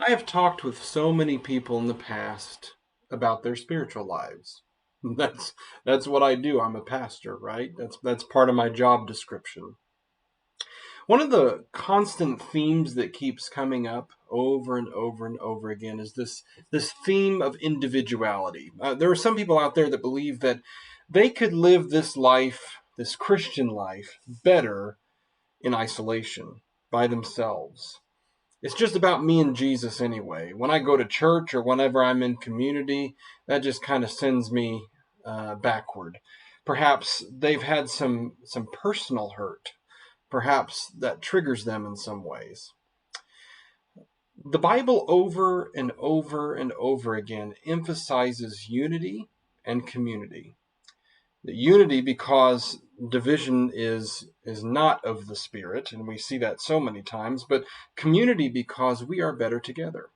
I have talked with so many people in the past about their spiritual lives. That's what I do. I'm a pastor, right? That's part of my job description. One of the constant themes that keeps coming up over and over and over again is this theme of individuality. There are some people out there that believe that they could live this life, this Christian life, better in isolation by themselves. It's just about me and Jesus anyway. When I go to church or whenever I'm in community, that just kind of sends me backward. Perhaps they've had some personal hurt. Perhaps that triggers them in some ways. The Bible over and over and over again emphasizes unity and community. The unity because division is not of the Spirit, and we see that so many times, but community because we are better together.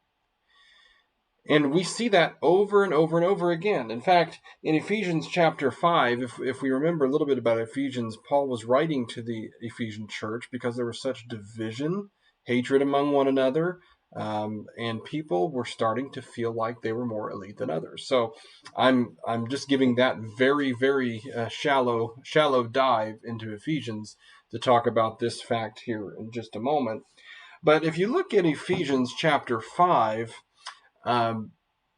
And we see that over and over and over again. In fact, in Ephesians chapter 5, if we remember a little bit about Ephesians, Paul was writing to the Ephesian church because there was such division, hatred among one another, and people were starting to feel like they were more elite than others. So I'm just giving that very shallow dive into Ephesians to talk about this fact here in just a moment. But if you look at Ephesians chapter 5, um,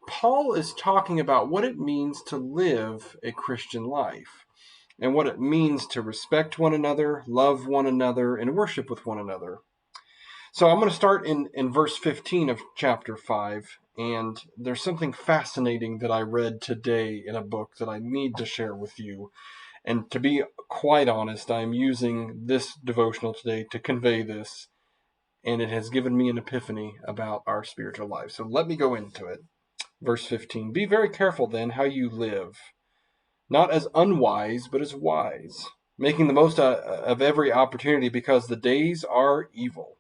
Paul is talking about what it means to live a Christian life and what it means to respect one another, love one another, and worship with one another. So I'm going to start in verse 15 of chapter 5, and there's something fascinating that I read today in a book that I need to share with you. And to be quite honest, I'm using this devotional today to convey this, and it has given me an epiphany about our spiritual life. So let me go into it. Verse 15, be very careful then how you live, not as unwise, but as wise, making the most of every opportunity because the days are evil.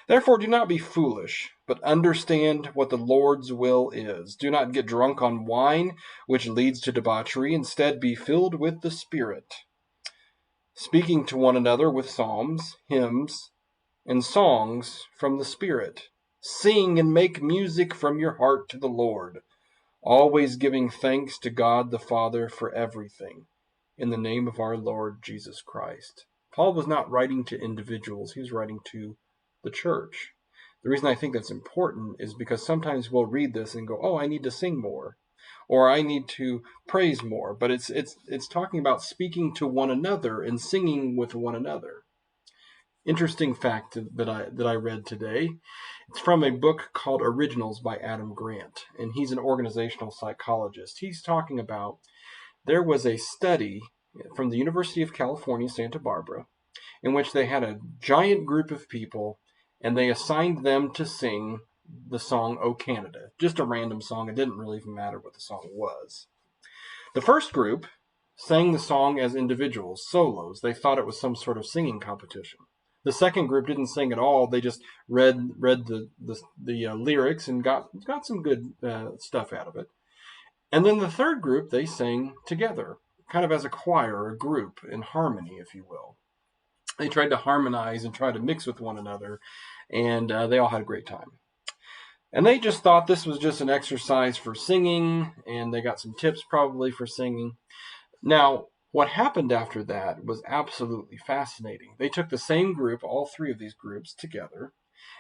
Therefore do not be foolish, but understand what the Lord's will is. Do not get drunk on wine, which leads to debauchery. Instead, be filled with the Spirit, speaking to one another with psalms, hymns, and songs from the Spirit. Sing and make music from your heart to the Lord, always giving thanks to God the Father for everything, in the name of our Lord Jesus Christ. Paul was not writing to individuals, he was writing to the church. The reason I think that's important is because sometimes we'll read this and go, oh, I need to sing more, or I need to praise more. But it's talking about speaking to one another and singing with one another. Interesting fact that I read today. It's from a book called Originals by Adam Grant, and he's an organizational psychologist. He's talking about there was a study from the University of California, Santa Barbara, in which they had a giant group of people, and they assigned them to sing the song "O Canada," just a random song. It didn't really even matter what the song was. The first group sang the song as individuals, solos. They thought it was some sort of singing competition. The second group didn't sing at all. They just read the lyrics and got some good stuff out of it. And then the third group, they sang together, kind of as a choir or a group in harmony, if you will. They tried to harmonize and try to mix with one another, and they all had a great time. And they just thought this was just an exercise for singing, and they got some tips probably for singing. Now, what happened after that was absolutely fascinating. They took the same group, all three of these groups together,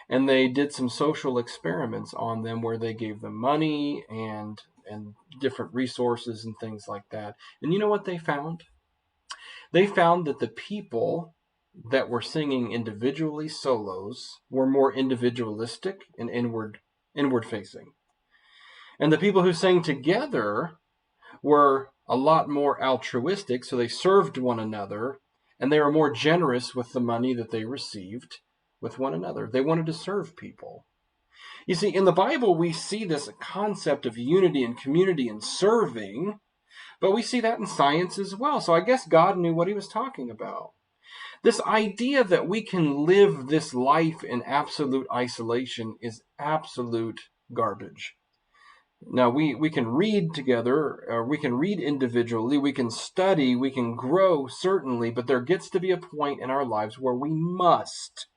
and they did some social experiments on them where they gave them money and different resources and things like that. And you know what they found? They found that the people that were singing individually solos were more individualistic and inward facing. And the people who sang together were a lot more altruistic, so they served one another, and they were more generous with the money that they received with one another. They wanted to serve people. You see, in the Bible, we see this concept of unity and community and serving, but we see that in science as well. So I guess God knew what he was talking about. This idea that we can live this life in absolute isolation is absolute garbage. Now, we can read together, or we can read individually, we can study, we can grow, certainly, but there gets to be a point in our lives where we must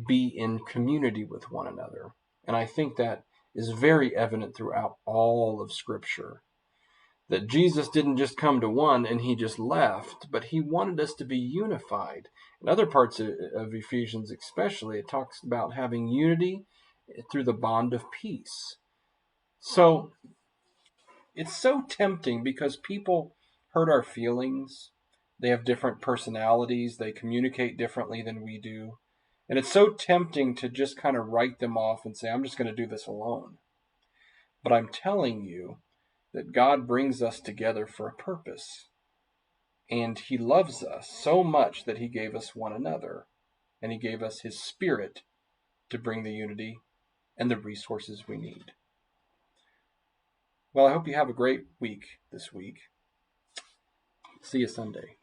be in community with one another. And I think that is very evident throughout all of Scripture. That Jesus didn't just come to one and he just left, but he wanted us to be unified. In other parts of Ephesians especially, it talks about having unity through the bond of peace. So it's so tempting because people hurt our feelings. They have different personalities. They communicate differently than we do. And it's so tempting to just kind of write them off and say, I'm just going to do this alone. But I'm telling you that God brings us together for a purpose. And he loves us so much that he gave us one another. And he gave us his Spirit to bring the unity and the resources we need. Well, I hope you have a great week this week. See you Sunday.